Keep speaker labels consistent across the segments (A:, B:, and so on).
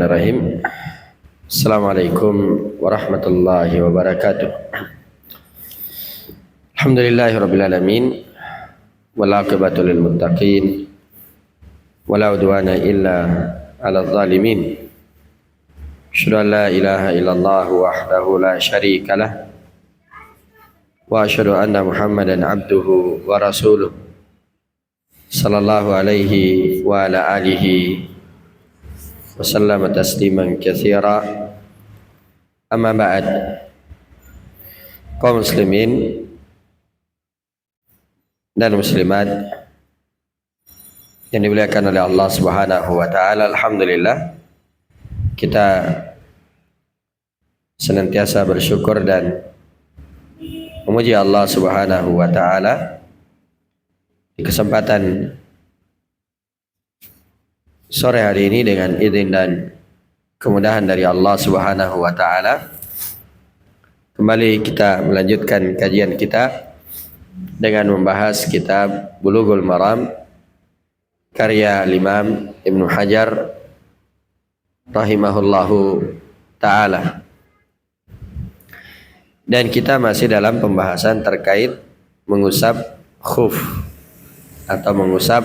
A: Bismillahirrahmanirrahim. Assalamualaikum warahmatullahi wabarakatuh. Alhamdulillahirabbil alamin. Wal aqibatu lil muttaqin. Wala udwana illa 'alal zalimin. Asyhadu an la ilaha illallah wahdahu la syarikalah. Wa asyhadu anna Muhammadan abduhu wa rasuluh. Sallallahu alaihi wa ala alihi wasallam tasliman katsira. Amma ba'd. Kaum muslimin dan muslimat yang dimuliakan oleh Allah Subhanahu wa taala, alhamdulillah kita senantiasa bersyukur dan memuji Allah Subhanahu wa taala di kesempatan sore hari ini dengan izin dan kemudahan dari Allah Subhanahu wa taala. Kembali kita melanjutkan kajian kita dengan membahas kitab Bulughul Maram karya Imam Ibnu Hajar rahimahullahu taala. Dan kita masih dalam pembahasan terkait mengusap khuf atau mengusap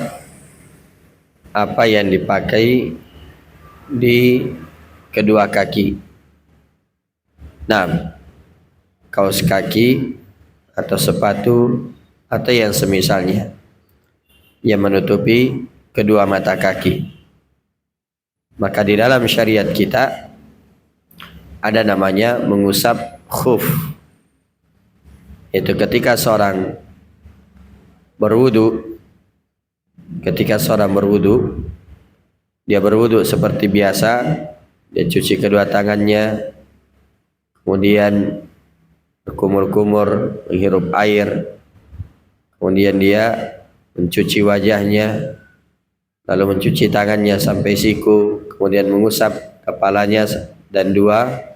A: apa yang dipakai di kedua kaki. Nah, kaos kaki atau sepatu atau yang semisalnya yang menutupi kedua mata kaki. Maka di dalam syariat kita ada namanya mengusap khuf. Itu ketika seorang berwudu. Ketika seorang berwudu, dia berwudu seperti biasa, dia cuci kedua tangannya, kemudian berkumur-kumur, menghirup air, kemudian dia mencuci wajahnya, lalu mencuci tangannya sampai siku, kemudian mengusap kepalanya dan dua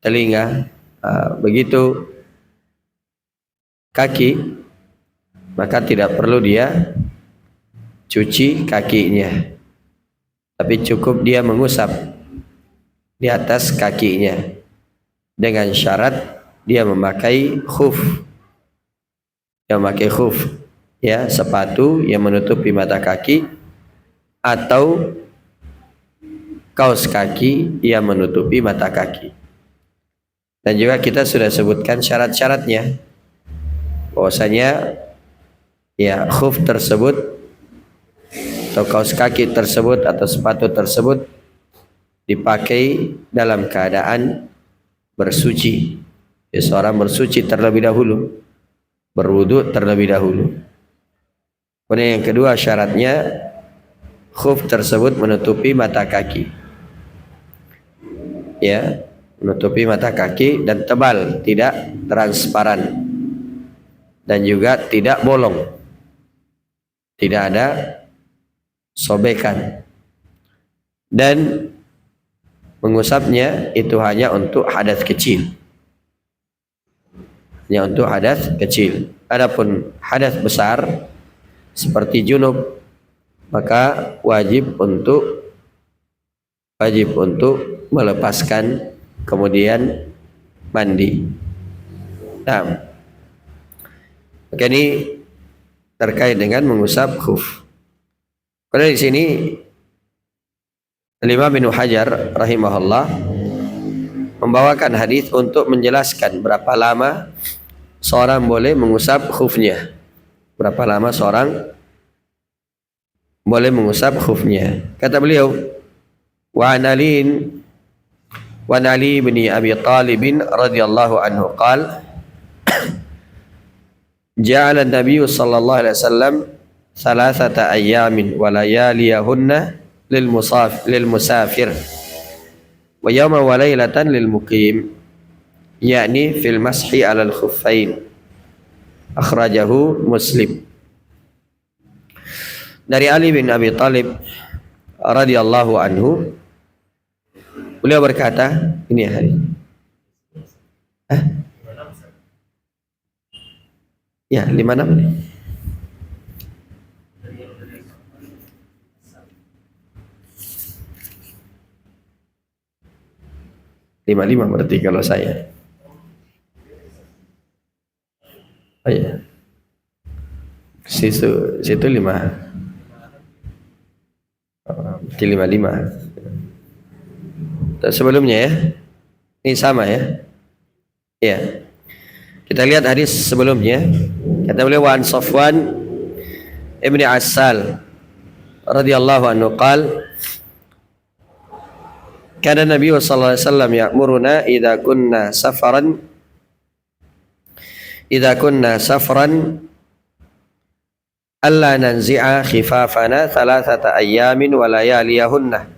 A: telinga. Begitu kaki, maka tidak perlu dia cuci kakinya, tapi cukup dia mengusap di atas kakinya dengan syarat dia memakai khuf. Dia memakai khuf, ya, sepatu yang menutupi mata kaki atau kaos kaki yang menutupi mata kaki. Dan juga kita sudah sebutkan syarat-syaratnya, bahwasanya ya khuf tersebut atau kaos kaki tersebut atau sepatu tersebut dipakai dalam keadaan bersuci. Ya, seorang bersuci terlebih dahulu, berwudu terlebih dahulu. Kemudian yang kedua syaratnya khuf tersebut menutupi mata kaki. Ya, menutupi mata kaki dan tebal, tidak transparan. Dan juga tidak bolong. Tidak ada sobekan. Dan mengusapnya itu hanya untuk hadas kecil. Hanya untuk hadas kecil. Adapun hadas besar seperti junub, maka wajib untuk melepaskan kemudian mandi. Nah, maka ini terkait dengan mengusap khuf. Pada di sini Imam Ibnu Hajar rahimahullah membawakan hadis untuk menjelaskan berapa lama seorang boleh mengusap khufnya. Berapa lama seorang boleh mengusap khufnya. Kata beliau, wa an Ali bin Abi Talib radhiyallahu anhu qala ja'ala an-nabiy sallallahu alaihi wasallam salasata ayyamin wa layaliyahunna lil musafir wa yawma wa laylatan lil muqim, yakni fil mashi 'alal khuffain. Akhrajahu Muslim. Dari Ali bin Abi Talib radhiyallahu anhu, beliau berkata, ini hari ya 56 nih. 55 berarti kalau saya. Oh iya. Situ 5. Berarti 55. Terus sebelumnya ya. Ini sama ya. Ya. Kita lihat hadis sebelumnya. Kata beliau wa an Safwan ibni Assal radhiyallahu anhu qala kana Nabi sallallahu alaihi wasallam ya'muruna idza kunna safran alla nanzi'a khifafana thalathata ayyamin wa layaliyahunna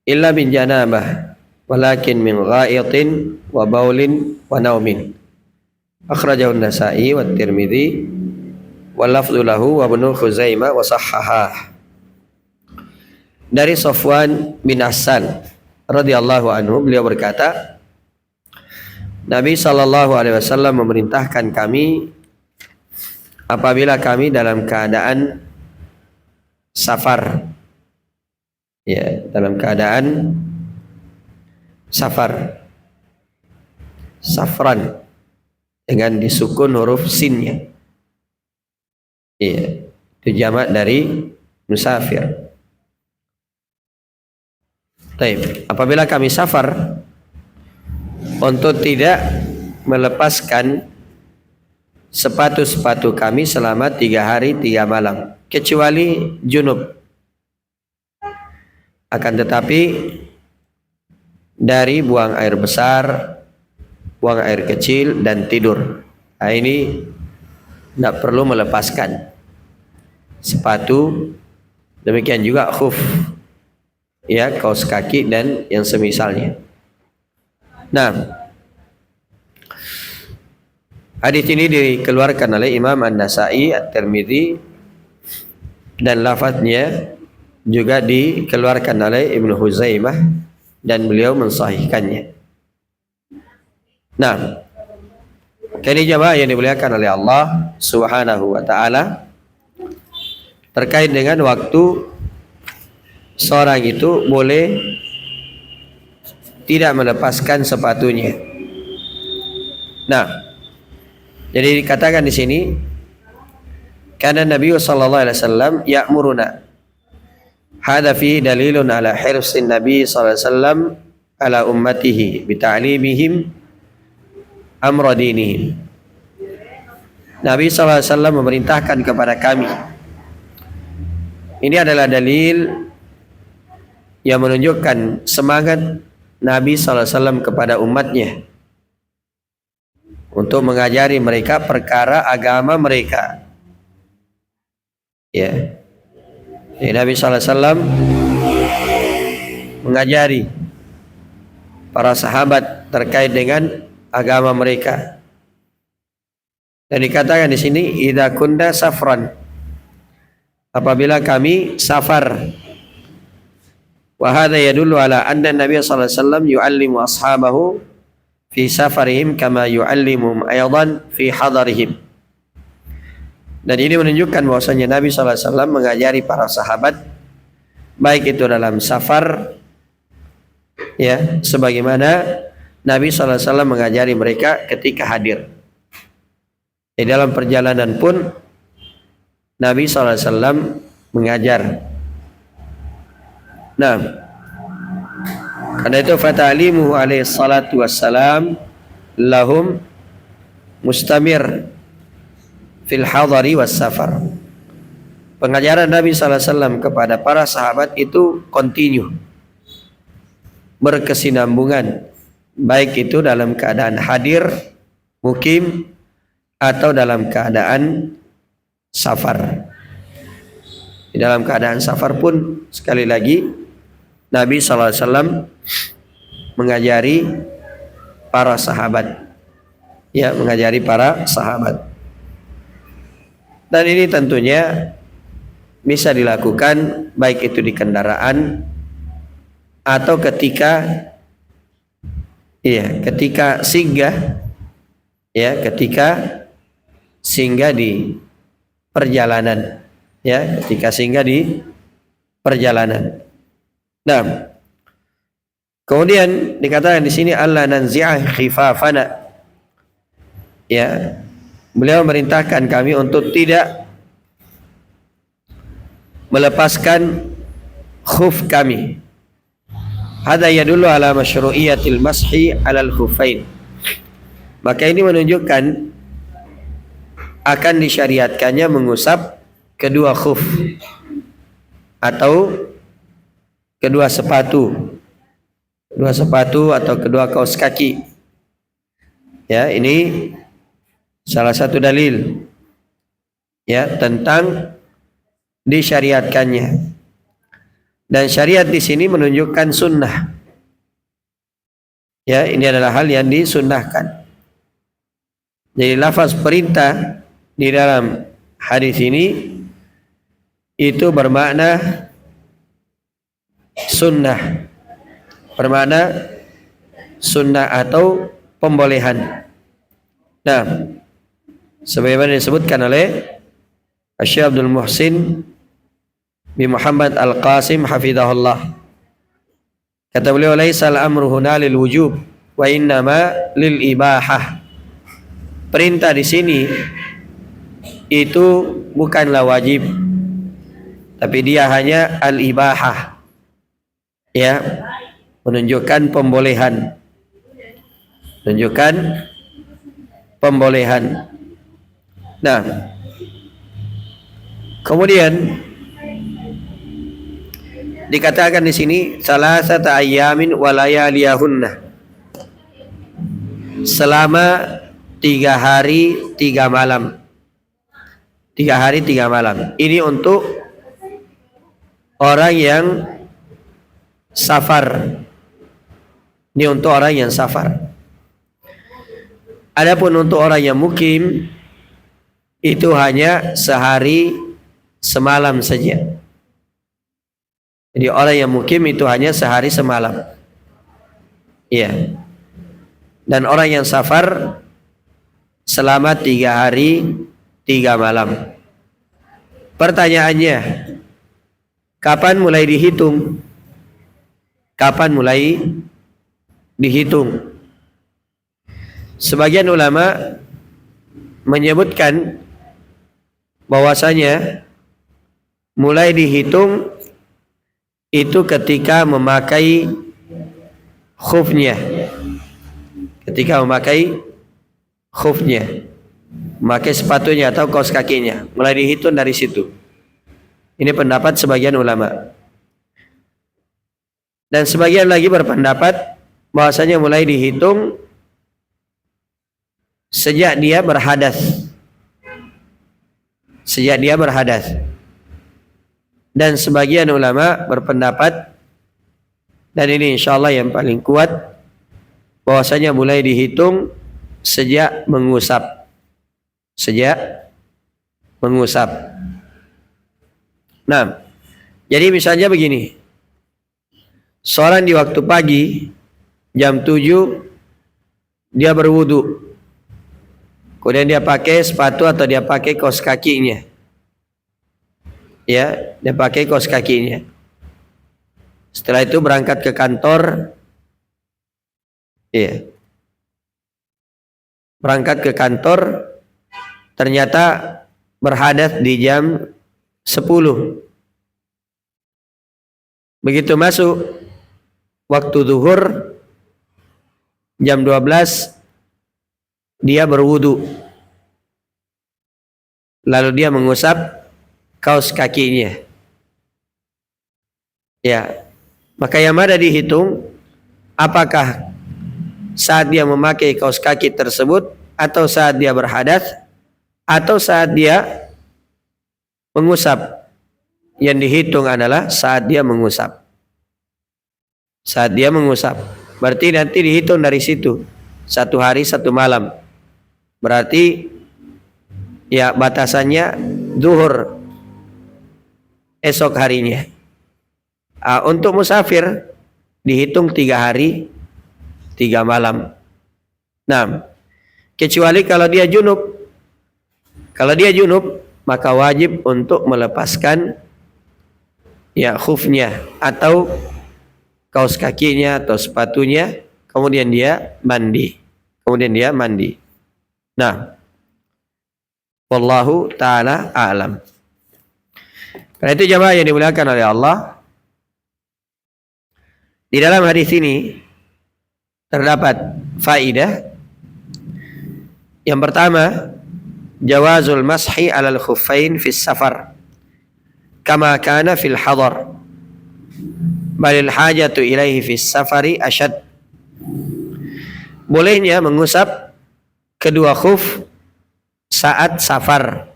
A: illa min janabah walakin min gha'itin wa baulin wa naumin. Akhrajahu an-Nasa'i wa Tirmidzi wa lafdhu lahu wa Ibnu Khuzaimah wa sahhahah. Dari Safwan bin Assal radhiyallahu anhu, beliau berkata, Nabi sallallahu alaihi wasallam memerintahkan kami apabila kami dalam keadaan safar. Ya, dalam keadaan safar. Safran dengan disukun huruf sinnya. Iya, itu jamak dari musafir. Baik, apabila kami safar untuk tidak melepaskan sepatu-sepatu kami selama 3 hari 3 malam kecuali junub. Akan tetapi dari buang air besar, buang air kecil dan tidur, nah ini tidak perlu melepaskan sepatu. Demikian juga khuf, ya, kaos kaki dan yang semisalnya. Nah, hadis ini dikeluarkan oleh Imam An-Nasa'i, At-Tirmidzi, dan lafadznya juga dikeluarkan oleh Ibnu Khuzaimah dan beliau mensahihkannya. Nah, kini jamaah yang dimuliakan oleh Allah Subhanahu wa taala, terkait dengan waktu seorang itu boleh tidak melepaskan sepatunya. Nah, jadi dikatakan di sini karena Nabi sallallahu alaihi wasallam ya'muruna. Hadza fi dalilun ala hirsin Nabi sallallahu alaihi wasallam ala ummatihi bi ta'limihim amra dinihim. Nabi sallallahu alaihi wasallam memerintahkan kepada kami. Ini adalah dalil yang menunjukkan semangat Nabi SAW kepada umatnya untuk mengajari mereka perkara agama mereka. Ya, Nabi SAW mengajari para sahabat terkait dengan agama mereka. Dan dikatakan di sini, idza kunna safran, apabila kami safar. Wa hadza yadullu ala anna Nabi sallallahu alaihi wasallam yu'allimu ashabahu fi safarihim kama yu'allimuhum aydan fi hadarihim. Dan ini menunjukkan bahwasanya Nabi sallallahu alaihi wasallam mengajari para sahabat baik itu dalam safar, ya, sebagaimana Nabi sallallahu alaihi wasallam mengajari mereka ketika hadir. Di dalam perjalanan pun Nabi sallallahu alaihi wasallam mengajar. Nah, karena itu fata'limuhu alaihi salatu wassalam lahum mustamir fil hadari was safar. Pengajaran Nabi sallallahu alaihi wasallam kepada para sahabat itu kontinu, berkesinambungan, baik itu dalam keadaan hadir, mukim, atau dalam keadaan safar. Di dalam keadaan safar pun sekali lagi Nabi SAW mengajari para sahabat, ya, mengajari para sahabat. Dan ini tentunya bisa dilakukan baik itu di kendaraan atau ketika singgah, ya, ketika singgah di perjalanan, ya, ketika singgah di perjalanan. Nah, Kemudian dikatakan di sini Allah nanzi'ah khifafana. Ya, beliau memerintahkan kami untuk tidak melepaskan khuf kami. Hada yadullu ala masyru'iyatil mashi 'alal khufain. Maka ini menunjukkan akan disyariatkannya mengusap kedua khuf atau kedua sepatu atau kedua kaos kaki. Ya, ini salah satu dalil ya tentang disyariatkannya. Dan syariat di sini menunjukkan sunnah. Ya, ini adalah hal yang disunnahkan. Jadi lafaz perintah di dalam hadis ini itu bermakna sunnah. Bermakna sunnah atau pembolehan. Nah, sebagaimana disebutkan oleh Syekh Abdul Muhsin bin Muhammad Al-Qasim hafizahullah. Kata beliau, laisa al-amru huna lil wujub wa innama lil ibahah. Perintah di sini itu bukanlah wajib, tapi dia hanya al-ibahah. Ya, menunjukkan pembolehan. Menunjukkan pembolehan. Nah, kemudian dikatakan di sini salasata ayyamin wa layaliyahunna. Selama 3 hari 3 malam. 3 hari 3 malam. Ini untuk orang yang safar. Ini untuk orang yang safar. Adapun untuk orang yang mukim itu hanya sehari semalam saja. Jadi orang yang mukim itu hanya sehari semalam. Iya. Dan orang yang safar selama 3 hari 3 malam. Pertanyaannya, kapan mulai dihitung? Kapan mulai dihitung? Sebagian ulama menyebutkan bahwasanya mulai dihitung itu ketika memakai khufnya. Ketika memakai khufnya, memakai sepatunya atau kaos kakinya, mulai dihitung dari situ. Ini pendapat sebagian ulama. Dan sebagian lagi berpendapat bahwasanya mulai dihitung sejak dia berhadas. Sejak dia berhadas. Dan sebagian ulama berpendapat, dan ini insyaallah yang paling kuat, bahwasanya mulai dihitung sejak mengusap. Sejak mengusap. Nah, jadi misalnya begini. Seorang di waktu pagi jam 7 dia berwudu. Kemudian dia pakai sepatu atau dia pakai kaos kakinya. Ya, dia pakai kaos kakinya. Setelah itu berangkat ke kantor. Ya. Berangkat ke kantor, ternyata berhadas di jam 10. Begitu masuk waktu zuhur jam 12 dia berwudu. Lalu dia mengusap kaos kakinya. Ya. Maka yang ada dihitung apakah saat dia memakai kaos kaki tersebut, atau saat dia berhadas, atau saat dia mengusap. Yang dihitung adalah saat dia mengusap. Saat dia mengusap. Berarti nanti dihitung dari situ. 1 hari 1 malam. Berarti ya batasannya zuhur esok harinya. Untuk musafir dihitung 3 hari 3 malam. Nah, kecuali kalau dia junub. Kalau dia junub, maka wajib untuk melepaskan ya khufnya atau kaos kakinya atau sepatunya, kemudian dia mandi. Nah, wallahu ta'ala a'lam. Karena itu jemaah yang dimuliakan oleh Allah, di dalam hadis ini terdapat faidah. Yang pertama, jawazul mashi 'alal khuffain fis safar kama kana fil hadar, balil hajatu ilaihi fis safari asyad. Bolehnya mengusap kedua khuf saat safar,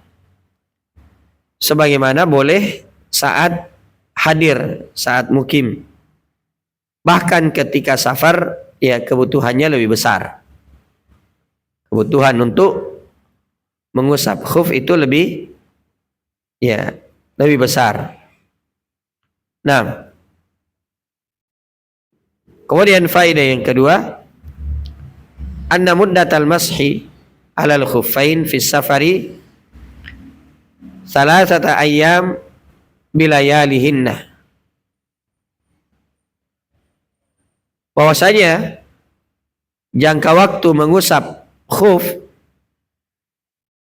A: sebagaimana boleh saat hadir, saat mukim. Bahkan ketika safar, ya kebutuhannya lebih besar. Kebutuhan untuk mengusap khuf itu lebih besar. Nah, kemudian faedah yang kedua, anna muddatal mashi 'alal khuffain fi safari salasata ayyam bilayalihinna. Bahwasanya jangka waktu mengusap khuf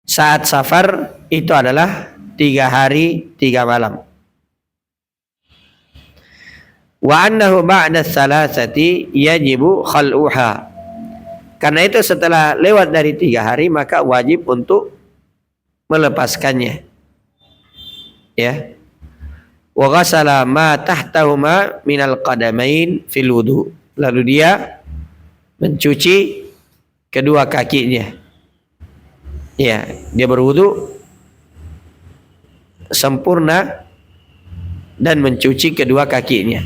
A: saat safar itu adalah 3 hari 3 malam. Wa annahu ba'da salasati yajibu khal'uha. Karena itu setelah lewat dari 3 hari maka wajib untuk melepaskannya. Ya. Wa ghasala ma tahtahuma minal qadamain fil wudu. Lalu dia mencuci kedua kakinya. Ya, dia berwudu sempurna dan mencuci kedua kakinya.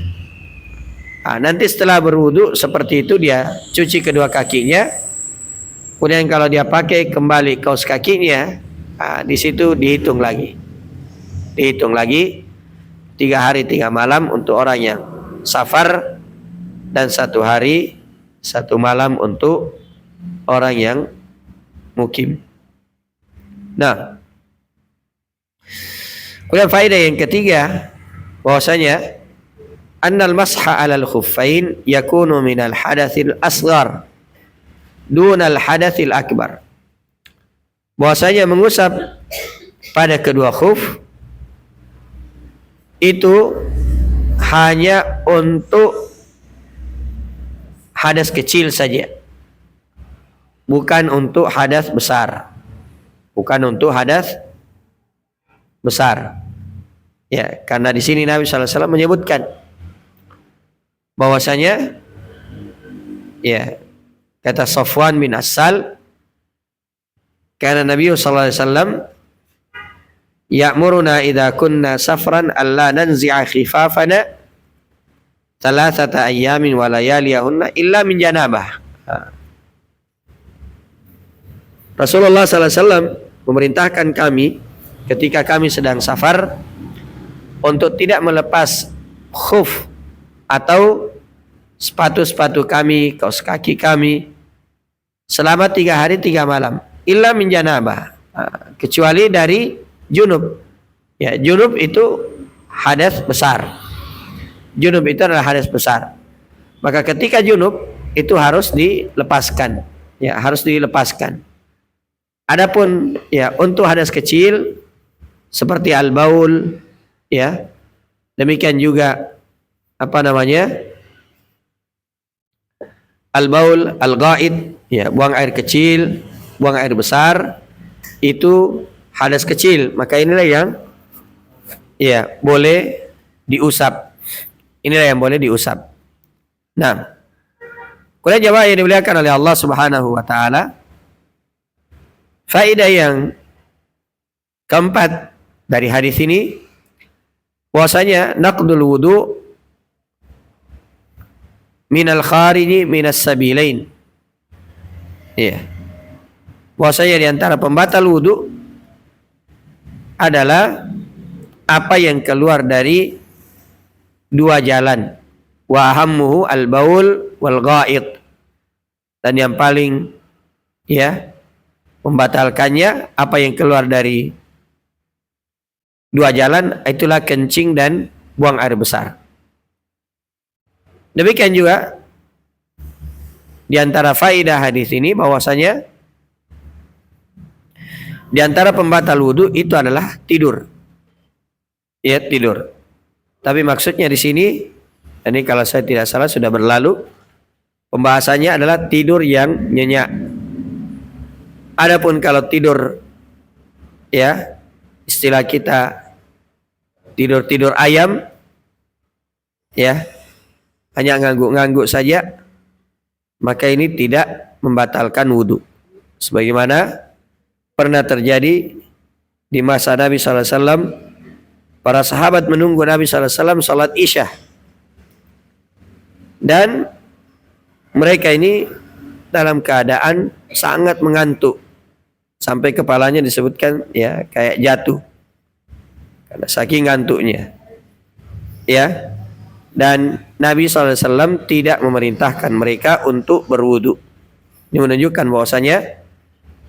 A: Nah, nanti setelah berwudu seperti itu dia cuci kedua kakinya. Kemudian kalau dia pakai kembali kaos kakinya, di situ dihitung lagi 3 hari 3 malam untuk orang yang safar dan 1 hari 1 malam untuk orang yang mukim. Nah, kemudian faedah yang ketiga, bahwasanya annal masha 'alal khuffain yakunu minal hadatsil asghar dunal hadatsil akbar. Bahwasanya mengusap pada kedua khuf itu hanya untuk hadas kecil saja, bukan untuk hadas besar. Ya, karena di sini Nabi sallallahu alaihi wasallam menyebutkan bahwasanya, ya, kata Safwan bin Asal, karena Nabi sallallahu alaihi wasallam ya'muruna idza kunna safran alla nanzi'a khifafana thalathata ayyamin wa layaliyahunna illa min janabah. Rasulullah sallallahu alaihi wasallam memerintahkan kami ketika kami sedang safar untuk tidak melepas khuf atau sepatu-sepatu kami, kaos kaki kami selama 3 hari 3 malam illa min janabah, kecuali dari junub. Ya, junub itu hadas besar. Junub itu adalah hadas besar. Maka ketika junub itu harus dilepaskan. Ya, harus dilepaskan. Adapun ya untuk hadas kecil seperti al-baul, ya, demikian juga al-baul, al-ghaid, ya, buang air kecil, buang air besar, itu hadas kecil, maka inilah yang ya boleh diusap. Nah, kemudian jemaah yang dimuliakan oleh Allah Subhanahu wa taala, faedah yang keempat dari hadis ini, bahwasanya naqdul wudu minal khariji minas sabilain. Ya. Bahwasanya di antara pembatal wudu adalah apa yang keluar dari 2 jalan. Wa ahammuhu al-baul wal ghaid. Dan yang paling ya membatalkannya apa yang keluar dari 2 jalan, itulah kencing dan buang air besar. Demikian juga di antara faedah hadis ini bahwasanya di antara pembatal wudu itu adalah tidur. Ya, tidur. Tapi maksudnya di sini, ini kalau saya tidak salah sudah berlalu, pembahasannya adalah tidur yang nyenyak. Adapun kalau tidur, ya, istilah kita tidur ayam, ya, hanya ngangguk-ngangguk saja, maka ini tidak membatalkan wudu. Sebagaimana pernah terjadi di masa Nabi SAW, para sahabat menunggu Nabi SAW salat Isya, dan mereka ini dalam keadaan sangat mengantuk sampai kepalanya disebutkan ya kayak jatuh karena saking ngantuknya, ya. Dan Nabi SAW tidak memerintahkan mereka untuk berwudu. Ini menunjukkan bahwasanya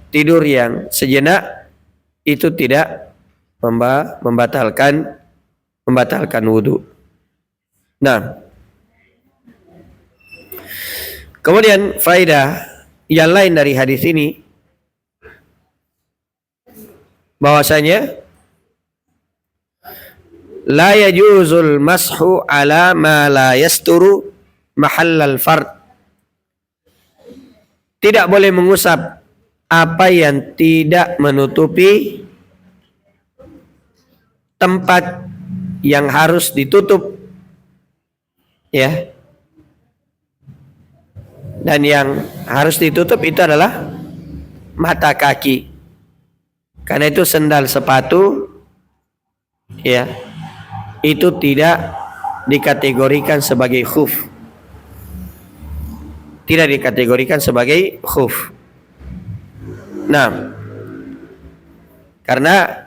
A: tidur yang sejenak itu tidak membatalkan wudu. Nah, kemudian faedah yang lain dari hadis ini bahwasanya la yajuzul mashu ala ma la yasturu mahallal fard. Tidak boleh mengusap apa yang tidak menutupi tempat yang harus ditutup, ya. Dan yang harus ditutup itu adalah mata kaki. Karena itu sendal sepatu, ya, itu tidak dikategorikan sebagai khuf. Tidak dikategorikan sebagai khuf. Nah, karena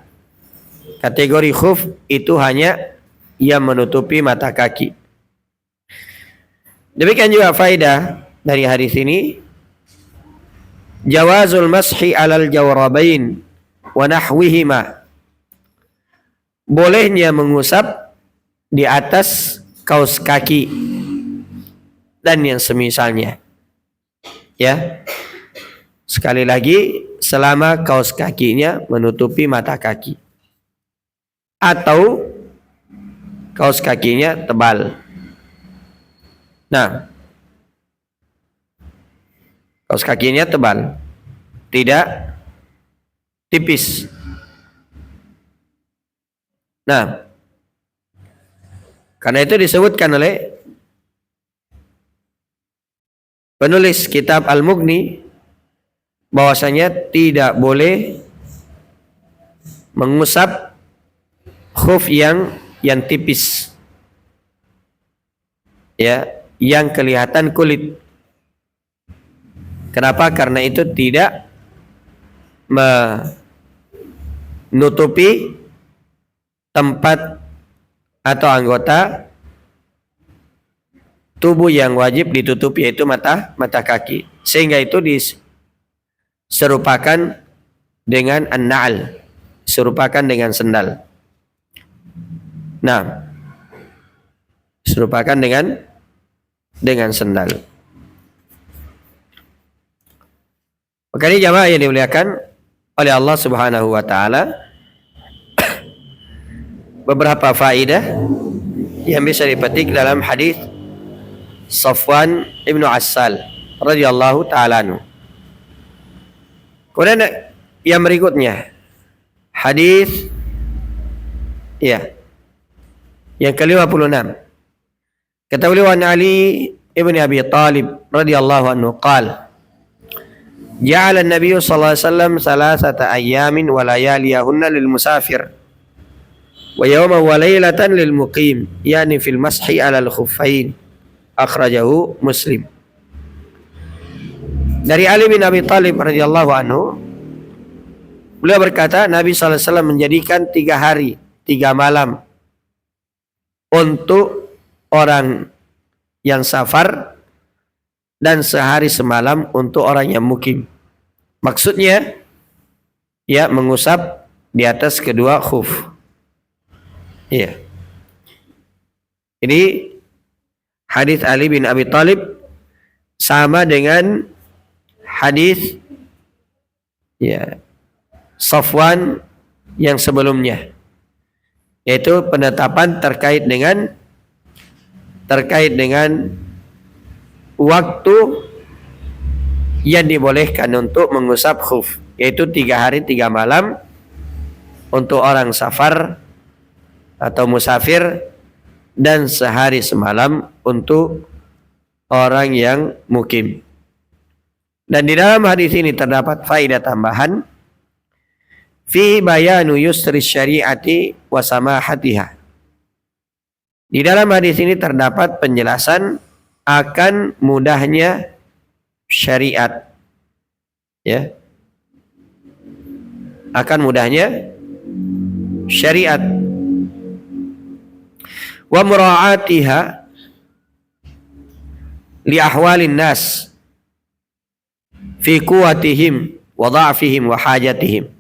A: kategori khuf itu hanya yang menutupi mata kaki. Demikian juga faedah dari hadis ini, jawazul mashi alal jawrabain wa nahwihima. Bolehnya mengusap di atas kaos kaki dan yang semisalnya. Ya. Sekali lagi, selama kaos kakinya menutupi mata kaki atau kaos kakinya tebal. Nah, kaos kakinya tebal, tidak tipis. Nah, karena itu disebutkan oleh penulis kitab Al-Mughni bahwasanya tidak boleh mengusap khuf yang tipis, ya, yang kelihatan kulit. Kenapa? Karena itu tidak menutupi tempat atau anggota tubuh yang wajib ditutupi, yaitu mata kaki. Sehingga itu diserupakan dengan an-na'al, serupakan dengan sendal. Nah, serupakan dengan sendal. Maka ini jamaah yang dimuliakan oleh Allah Subhanahu wa taala, beberapa faedah yang bisa dipetik dalam hadis Safwan ibnu Assal radhiyallahu taala anhu. Kemudian yang berikutnya hadis yang ke-56. Kata beliau, an Ali ibn Abi Talib radhiyallahu anhu qala ja'ala an-nabiy sallallahu alaihi wasallam salasata ayyamin wa layaliyahunna lil musafir wa yawman wa laylatan lil muqim, yani fil mashi 'ala al-khuffain, akhrajahu Muslim. Dari Ali bin Abi Talib radhiyallahu anhu, beliau berkata, Nabi sallallahu alaihi wasallam menjadikan 3 hari 3 malam untuk orang yang safar dan sehari semalam untuk orang yang mukim. Maksudnya ya mengusap di atas kedua khuf. Iya. Jadi hadis Ali bin Abi Thalib sama dengan hadis ya Safwan yang sebelumnya, yaitu penetapan terkait dengan waktu yang dibolehkan untuk mengusap khuf, yaitu 3 hari 3 malam untuk orang safar atau musafir, dan sehari semalam untuk orang yang mukim. Dan di dalam hadis ini terdapat faedah tambahan, fi bayanu yusri syariati wa samahatiha. Di dalam hadis ini terdapat penjelasan akan mudahnya syariat, ya, akan mudahnya syariat, wa mura'atiha li ahwalin nas fi quwwatihim wa dha'fihim wa hajatihim,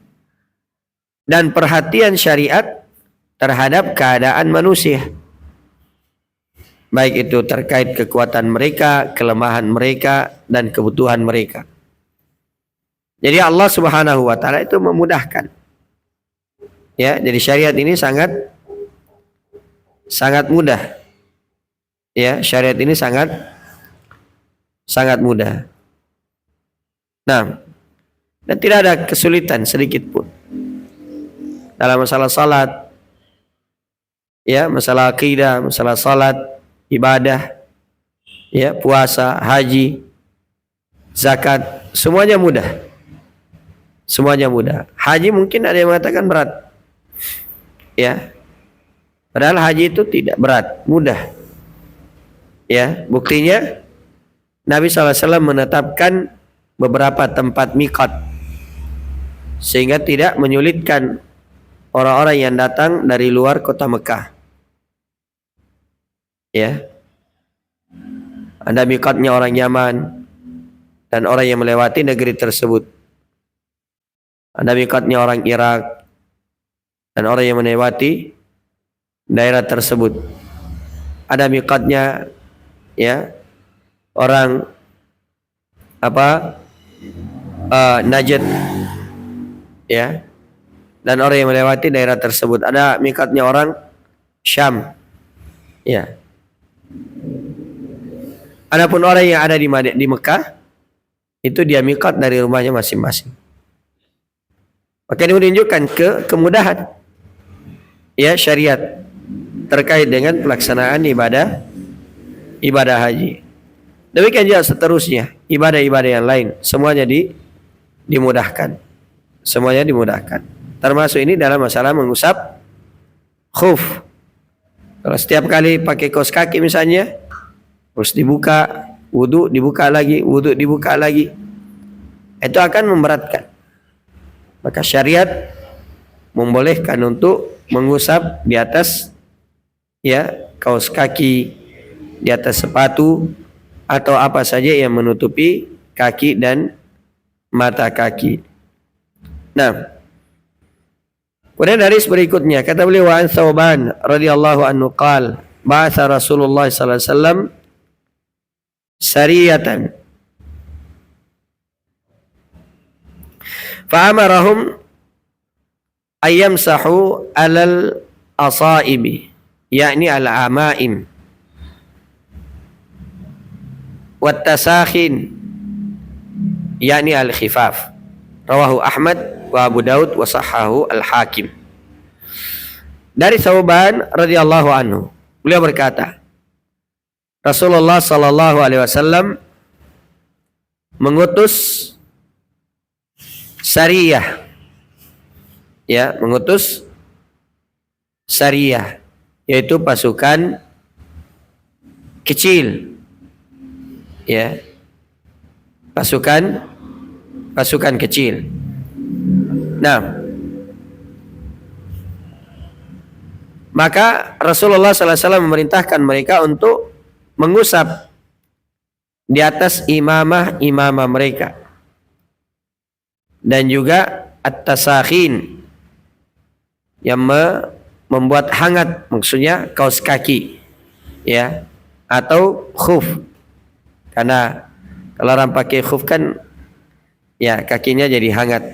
A: dan perhatian syariat terhadap keadaan manusia, baik itu terkait kekuatan mereka, kelemahan mereka, dan kebutuhan mereka. Jadi Allah Subhanahu wa taala itu memudahkan. Ya, jadi syariat ini sangat mudah. Ya, syariat ini sangat mudah. Nah, dan tidak ada kesulitan sedikit pun dalam masalah salat, ya, masalah akidah, masalah salat, ibadah, ya, puasa, haji, zakat, semuanya mudah. Semuanya mudah. Haji mungkin ada yang mengatakan berat. Ya. Padahal haji itu tidak berat, mudah. Ya, buktinya Nabi SAW menetapkan beberapa tempat miqat sehingga tidak menyulitkan orang-orang yang datang dari luar kota Mekah. Ya. Ada miqatnya orang Yaman dan orang yang melewati negeri tersebut. Ada miqatnya orang Irak dan orang yang melewati daerah tersebut. Ada miqatnya, ya, orang Najd, ya, dan orang yang melewati daerah tersebut. Ada miqatnya orang Syam, ya. Adapun orang yang ada di Mekah, itu dia miqat dari rumahnya masing-masing. Maka ini menunjukkan kemudahan, ya, syariat terkait dengan pelaksanaan ibadah haji. Demikian juga seterusnya, ibadah-ibadah yang lain semuanya dimudahkan. Semuanya dimudahkan. Termasuk ini dalam masalah mengusap khuf. Kalau setiap kali pakai kaos kaki misalnya, terus dibuka, wudu dibuka lagi, itu akan memberatkan. Maka syariat membolehkan untuk mengusap di atas, ya, kaos kaki, di atas sepatu, atau apa saja yang menutupi kaki dan mata kaki. Nah, kemudian hadis berikutnya kata beliau, wa an Thauban radhiyallahu anhu qala ba'atha Rasulullah sallallahu alaihi wasallam sariyatan fa'amarahum ayyamsahu alal asaibi, yakni al-amaim, wattasakhin, yakni al-khifaf. Rawahu Ahmad wa Abu Daud wa sahhahu al-Hakim. Dari Thauban radhiyallahu anhu, beliau berkata, Rasulullah sallallahu alaihi wasallam mengutus sariyah, ya, mengutus sariyah, yaitu pasukan kecil, ya, pasukan kecil. Nah, maka Rasulullah sallallahu alaihi wasallam memerintahkan mereka untuk mengusap di atas imamah mereka, dan juga at-tasakhin yang membuat hangat, maksudnya kaos kaki, ya, atau khuf. Karena kalau orang pakai khuf kan ya kakinya jadi hangat.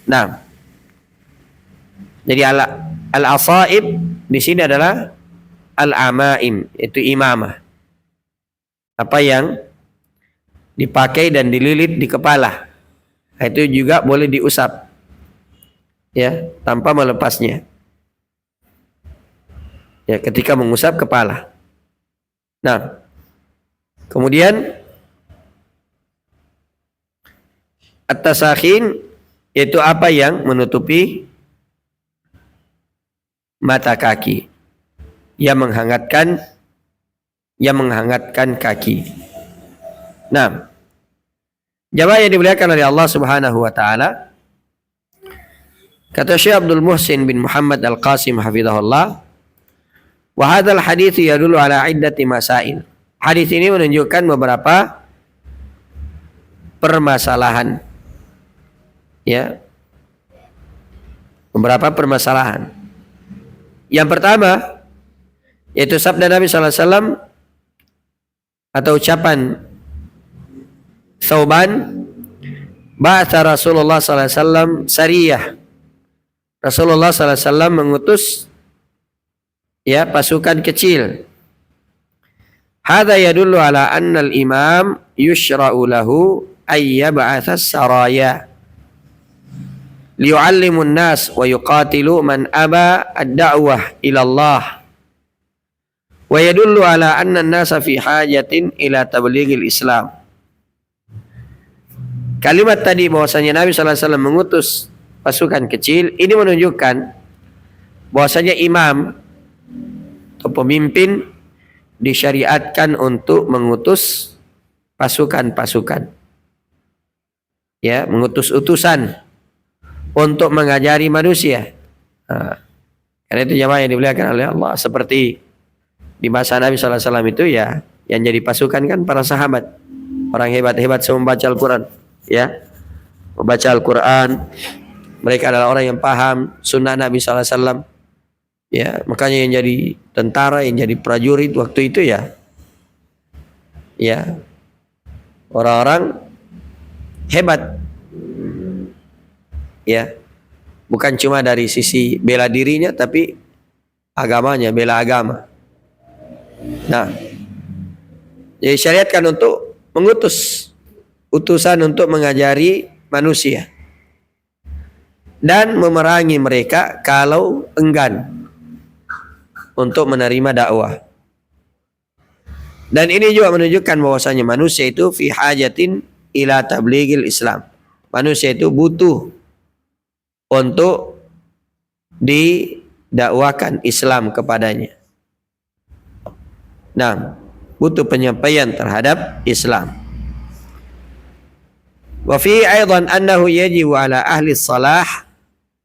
A: Nah, jadi al-asaib di sini adalah al-amaim, itu imamah. Apa yang dipakai dan dililit di kepala. Nah, itu juga boleh diusap. Ya, tanpa melepasnya. Ya, ketika mengusap kepala. Nah, kemudian at-tasakhin yaitu apa yang menutupi mata kaki, yang menghangatkan kaki. Nah, jamaah yang dimuliakan oleh Allah Subhanahu wa taala, kata Syekh Abdul Muhsin bin Muhammad Al-Qasim hafizahullah, wa hadzal hadits yadullu ala iddati masail. Hadis ini menunjukkan beberapa permasalahan. Ya. Beberapa permasalahan. Yang pertama yaitu sabda Nabi sallallahu alaihi wasallam atau ucapan Thauban, ba'atha Rasulullah sallallahu alaihi wasallam sariyah. Rasulullah sallallahu alaihi wasallam mengutus ya pasukan kecil. Hadza yadullu ala anna al-imam yushra'u lahu ay yab'atha as-saraya liyu'allimu an-nas wa yuqatilu man aba ad-da'wah ila Allah. Wa yadullu ala anna an-nasa fi hajatin ila tablighil Islam. Kalimat tadi bahwasanya Nabi sallallahu alaihi wasallam mengutus pasukan kecil ini menunjukkan bahwasanya imam atau pemimpin disyariatkan untuk mengutus pasukan-pasukan. Ya, mengutus utusan untuk mengajari manusia. Nah, karena itu jamaah yang dimuliakan oleh Allah, seperti di masa Nabi sallallahu alaihi wasallam itu ya, yang jadi pasukan kan para sahabat, orang hebat-hebat semua membaca Al-Qur'an, ya. Membaca Al-Qur'an, mereka adalah orang yang paham sunnah Nabi sallallahu alaihi wasallam. Ya, makanya yang jadi tentara, yang jadi prajurit waktu itu ya orang-orang hebat. Ya, bukan cuma dari sisi bela dirinya, tapi agamanya, bela agama. Nah, jadi syariatkan untuk mengutus utusan untuk mengajari manusia dan memerangi mereka kalau enggan untuk menerima dakwah. Dan ini juga menunjukkan bahwasanya manusia itu fi hajatin ila tablighil Islam. Manusia itu butuh untuk didakwakan Islam kepadanya. Nah, butuh penyampaian terhadap Islam. Wa fi aidan annahu yajibu ala ahli salah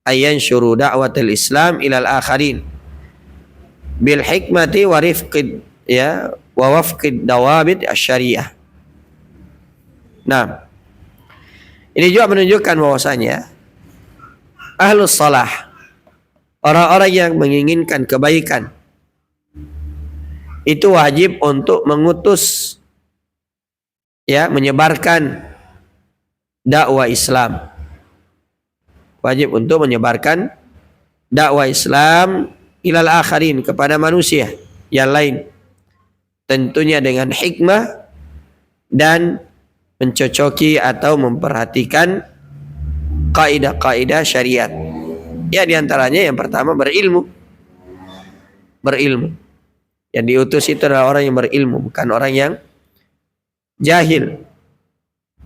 A: ayyan syuru da'watil Islam ila al-akharin bil hikmati wa rifqid wa wafqid dawabit asy-syariah. Nah, ini juga menunjukkan bahwasanya ahlus salah, orang-orang yang menginginkan kebaikan, itu wajib untuk mengutus menyebarkan dakwah Islam. Wajib untuk menyebarkan dakwah Islam ilal akharin, kepada manusia yang lain, tentunya dengan hikmah dan mencocoki atau memperhatikan kaidah-kaidah syariat. Ya, diantaranya yang pertama berilmu. Yang diutus itu adalah orang yang berilmu, bukan orang yang jahil.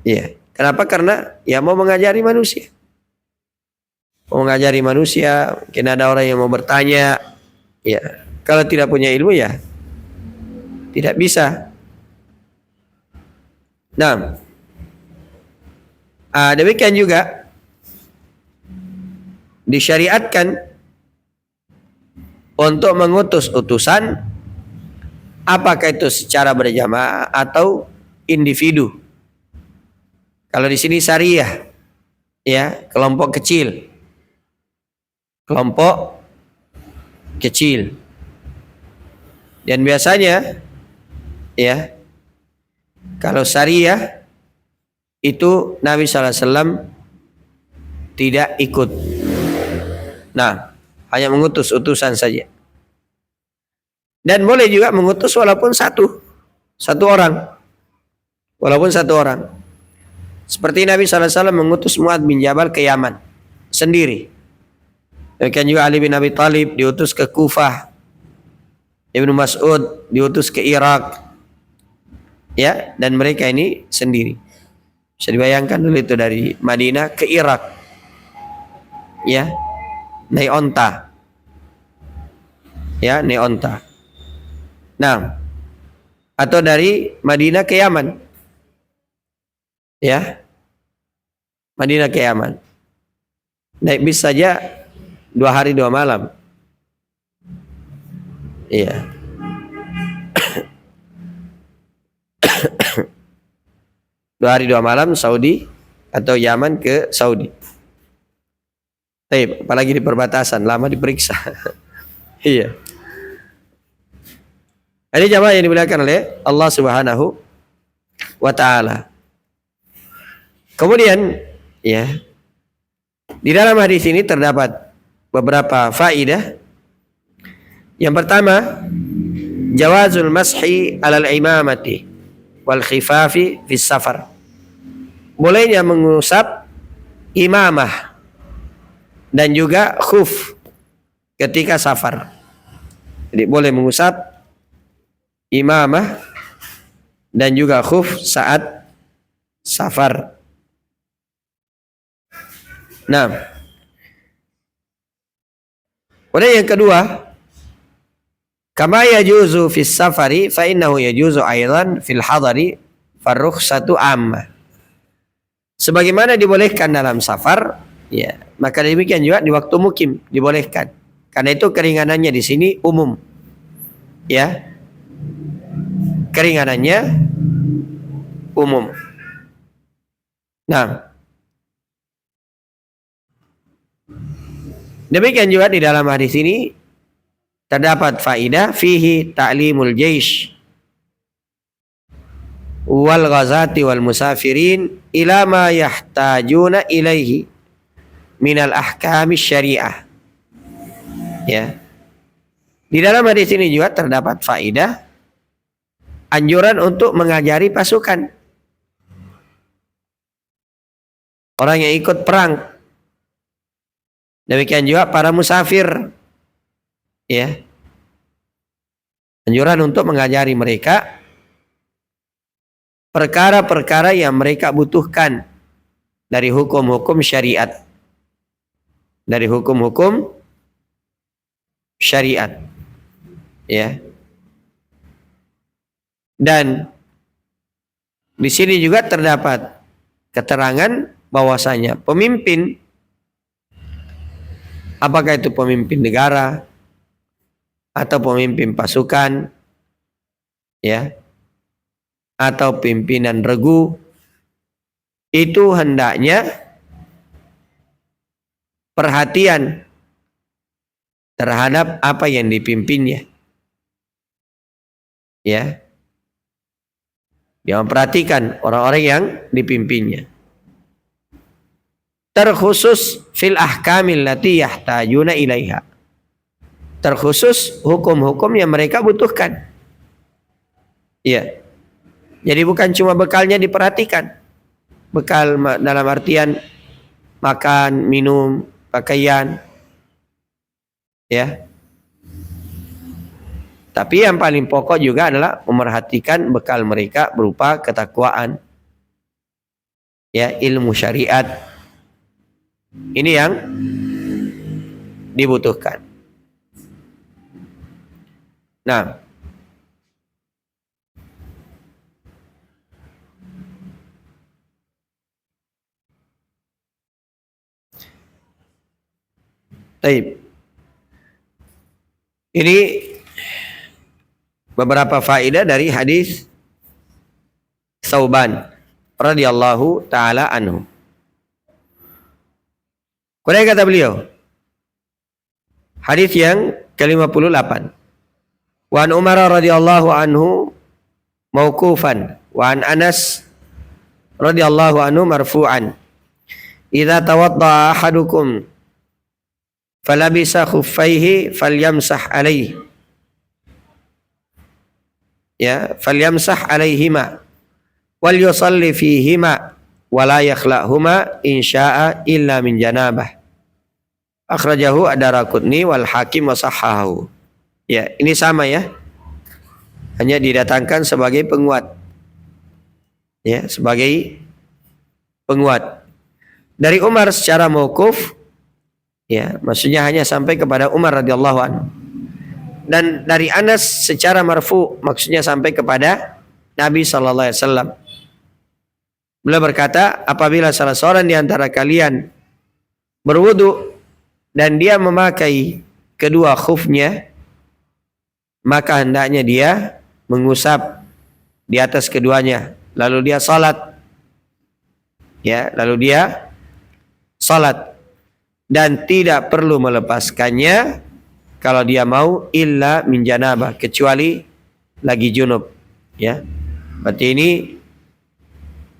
A: Ya, kenapa? Karena mau mengajari manusia. Mengajari manusia, mungkin ada orang yang mau bertanya, ya, kalau tidak punya ilmu ya tidak bisa. Nah, demikian juga disyariatkan untuk mengutus utusan, apakah itu secara berjamaah atau individu. Kalau di sini syariah, ya, kelompok kecil. Dan biasanya ya, kalau syariah itu Nabi SAW tidak ikut. Nah, hanya mengutus utusan saja. Dan boleh juga mengutus walaupun satu orang. Walaupun satu orang. Seperti Nabi SAW mengutus Mu'adz bin Jabal ke Yaman sendiri. Demikian juga Ali bin Abi Thalib diutus ke Kufah. Ibnu Mas'ud diutus ke Irak. Ya, dan mereka ini sendiri. Bisa dibayangkan dulu itu dari Madinah ke Irak. Ya, naik onta. Ya, naik onta. Nah, atau dari Madinah ke Yaman. Ya, Madinah ke Yaman. Naik bis saja 2 hari 2 malam. Iya. Dua hari 2 malam Saudi atau Yaman ke Saudi. Apalagi di perbatasan, lama diperiksa. Iya. Ini jamaah yang dimuliakan oleh Allah Subhanahu wa Ta'ala. Kemudian, ya, di dalam hadis ini terdapat beberapa faidah. Yang pertama, jawazul mashi alal imamati wal khifafi fis safar. Bolehnya mengusap imamah dan juga khuf ketika safar. Jadi boleh mengusap imamah dan juga khuf saat safar. Nah, kemudian yang kedua, kama yajuzu fis safari fa innahu yajuzu aidan fil hadari farrukhsatu amma. Sebagaimana dibolehkan dalam safar, ya, maka demikian juga di waktu mukim dibolehkan. Karena itu keringanannya di sini umum. Ya. Keringanannya umum. Nah, demikian juga di dalam hadis ini terdapat faidah fihi ta'limul jaish wal ghazati wal musafirin ila ma yahtajuna ilaihi minal ahkami syariah. Ya. Di dalam hadis ini juga terdapat faidah anjuran untuk mengajari pasukan, orang yang ikut perang. Demikian juga para musafir. Ya. Anjuran untuk mengajari mereka perkara-perkara yang mereka butuhkan dari hukum-hukum syariat. Dari hukum-hukum syariat. Ya. Dan di sini juga terdapat keterangan bahwasanya pemimpin, apakah itu pemimpin negara atau pemimpin pasukan, ya, atau pimpinan regu, itu hendaknya perhatian terhadap apa yang dipimpinnya. Ya. Dia memperhatikan orang-orang yang dipimpinnya. Terkhusus fil ahkamil lati yahtajuna ilaiha. Terkhusus hukum-hukum yang mereka butuhkan. Ya. Jadi bukan cuma bekalnya diperhatikan. Bekal dalam artian makan, minum, pakaian. Ya. Tapi yang paling pokok juga adalah memerhatikan bekal mereka berupa ketakwaan. Ya, ilmu syariat. Ini yang dibutuhkan. Nah, baik. Ini beberapa faedah dari hadis Tsauban radhiyallahu taala anhu. Kemudian kata beliau, hadis yang ke-58. Wa an Umar radhiyallahu anhu mauqufan wa an Anas radhiyallahu anhu marfu'an. Idza tawaddaa ahadukum falabisa khuffaihi falyamsah alaihi. Ya, falyamsah alaihima wal yusalli fihima wala yakhla'huma insya'a illa min janabah. Akhrajahu ad-Daraqutni wal Hakim wa sahhahu. Ya, ini sama ya. Hanya didatangkan sebagai penguat. Ya, sebagai penguat. Dari Umar secara mauquf, ya, maksudnya hanya sampai kepada Umar radhiyallahu anhu. Dan dari Anas secara marfu, maksudnya sampai kepada Nabi sallallahu alaihi wasallam. Beliau berkata, apabila salah seorang di antara kalian berwudu dan dia memakai kedua khufnya, maka hendaknya dia mengusap di atas keduanya, lalu dia salat. Ya, lalu dia salat dan tidak perlu melepaskannya kalau dia mau illa min janabah, kecuali lagi junub. Ya, berarti ini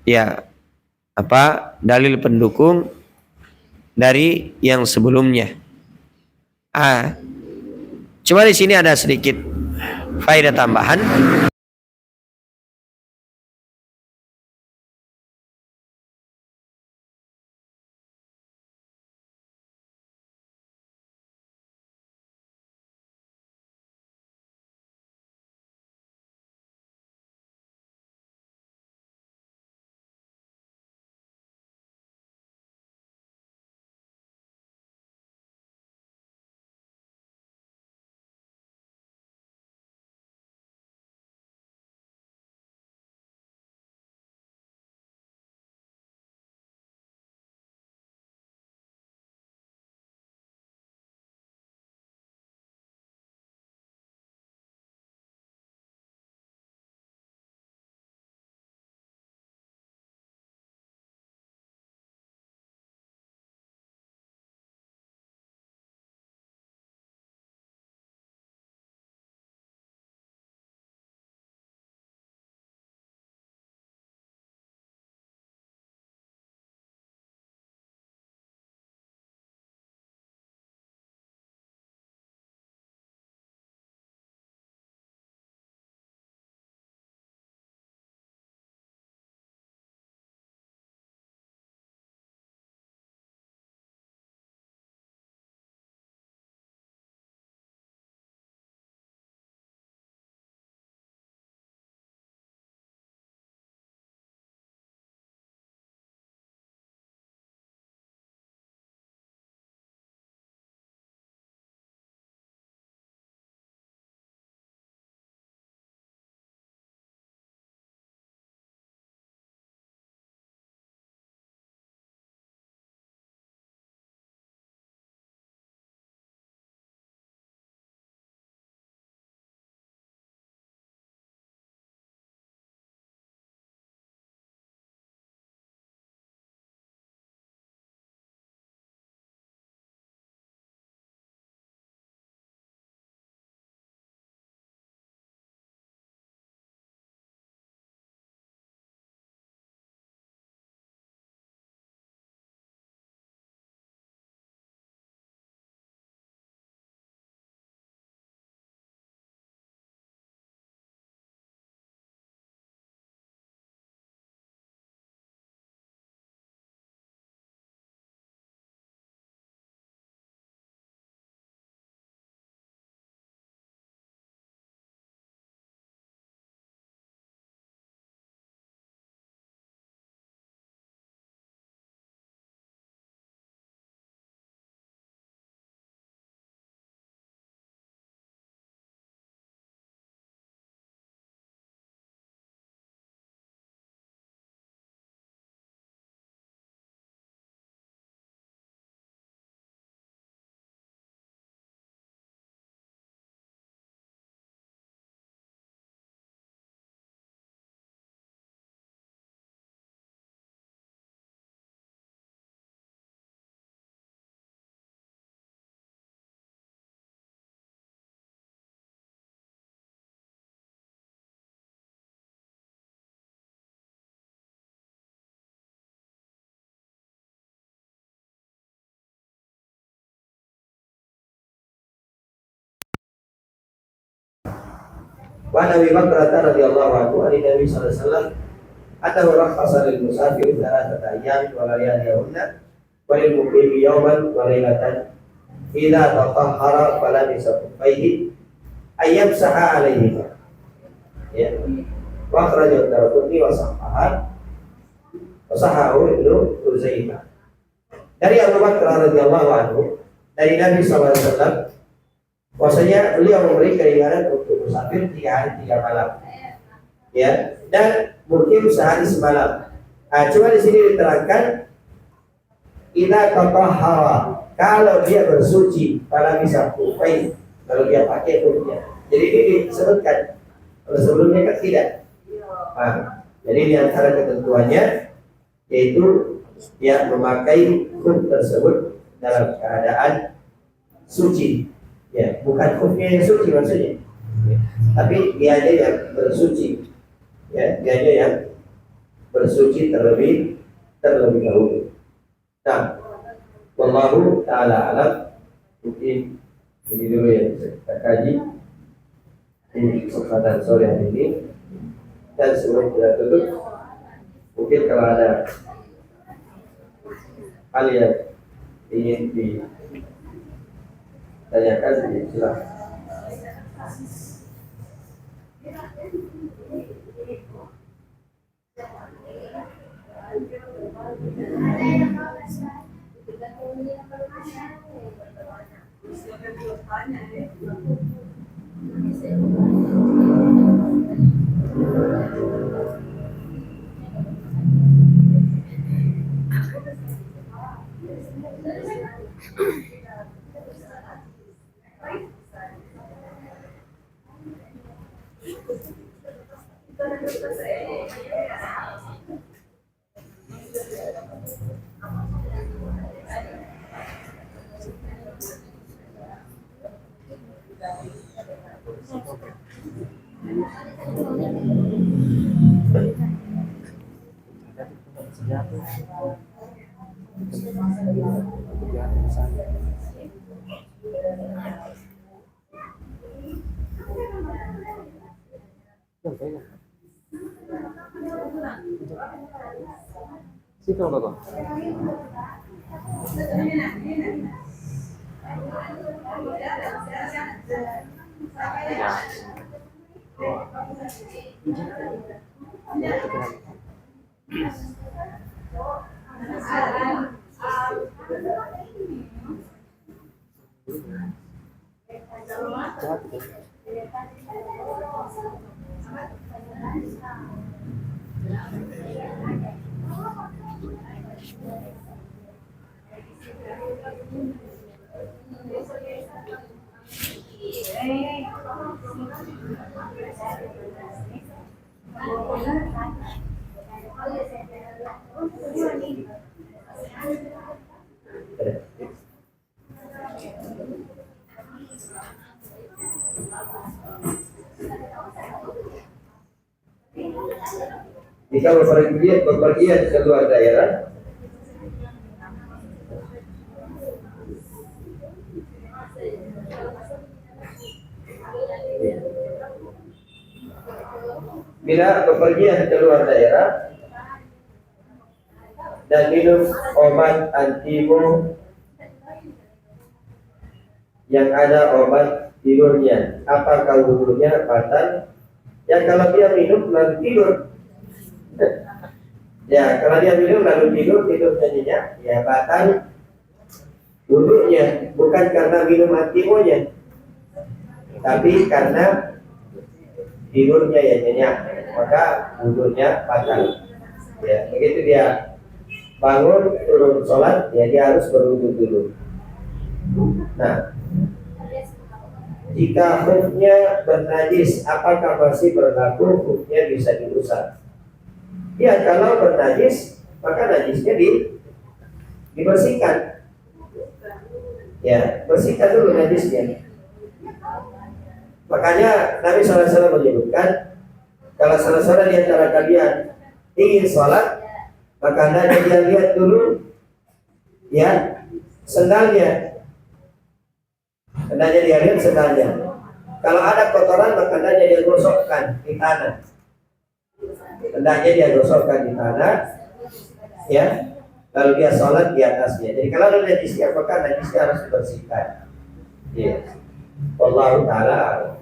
A: ya dalil pendukung dari yang sebelumnya. Cuma di sini ada sedikit faedah tambahan. Wa Nabi Bakar radhiyallahu anhu dari Nabi sallallahu alaihi wasallam atahu rakhasa lil musafir thalathata ayyam wa layaliyahunna wa lil muqimi yawman wa laylatan idza tatahhara fala bisafaihi ayyam saha alaihi. Ya. Wa akhrajahu Daraqutni wa sahahu Ibnu Uzaimah. Dari Abu Bakar radhiyallahu anhu dari Nabi sallallahu alaihi wasallam bahwasanya beliau memberi keringanan untuk musafir 3 hari 3 malam. Ya, dan mukim sehari semalam. Cuma di sini diterangkan idza tatahhara, kalau dia bersuci, pada bisa kufai, kalau dia pakai kufnya. Jadi ini disebutkan. Kalau sebelumnya kan tidak. Jadi di antara ketentuannya yaitu dia memakai kuf tersebut dalam keadaan suci. Ya, bukan kufnya yang suci maksudnya, tapi dianya yang bersuci. Ya, dianya yang bersuci terlebih dahulu. Nah, wallahu ta'ala alam. Mungkin ini dulu yang kita kaji di kesempatan sore hari ini. Dan sebelum kita tutup, mungkin kalau ada hal yang ingin ditanyakan, silakan. Siapa Bapak? Jika berpergian ke luar daerah, bila berpergian ke luar daerah dan minum obat antimo yang ada obat tidurnya, apakah wudhunya batal? Ya, kalau dia minum lalu tidur, ya kalau dia minum lalu tidur nyenyak, ya batal wudhunya, bukan karena minum antimonya, tapi karena tidurnya yang nyenyak, maka wudhunya batal. Ya, begitu dia bangun turun sholat, ya dia harus berwudhu dulu. Nah, jika khufnya bernajis, apakah masih berlaku khufnya bisa diusap? Ya, kalau bernajis, maka najisnya dibersihkan. Ya, bersihkan dulu najisnya. Makanya Nabi SAW menyebutkan, kalau salah seorang di antara kalian ingin sholat, maka hendaknya dia lihat dulu, ya, sendalnya. Hendaknya dia lihat sendalnya. Kalau ada kotoran maka hendaknya dia gosokkan di tanah. Hendaknya dia gosokkan di tanah, ya. Lalu dia sholat di atasnya. Jadi kalau ada najisnya maka najisnya harus dibersihkan. Ya. Wallahu taala a'lam.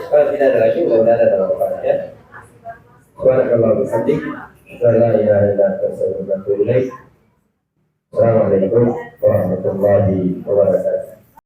A: Kalau tidak ada lagi, sudah ada jawaban ya. Subhanakallah wa bihamdik, la ilaha illa anta astaghfiruka wa atubu ilaik. Assalamualaikum warahmatullahi wabarakatuh.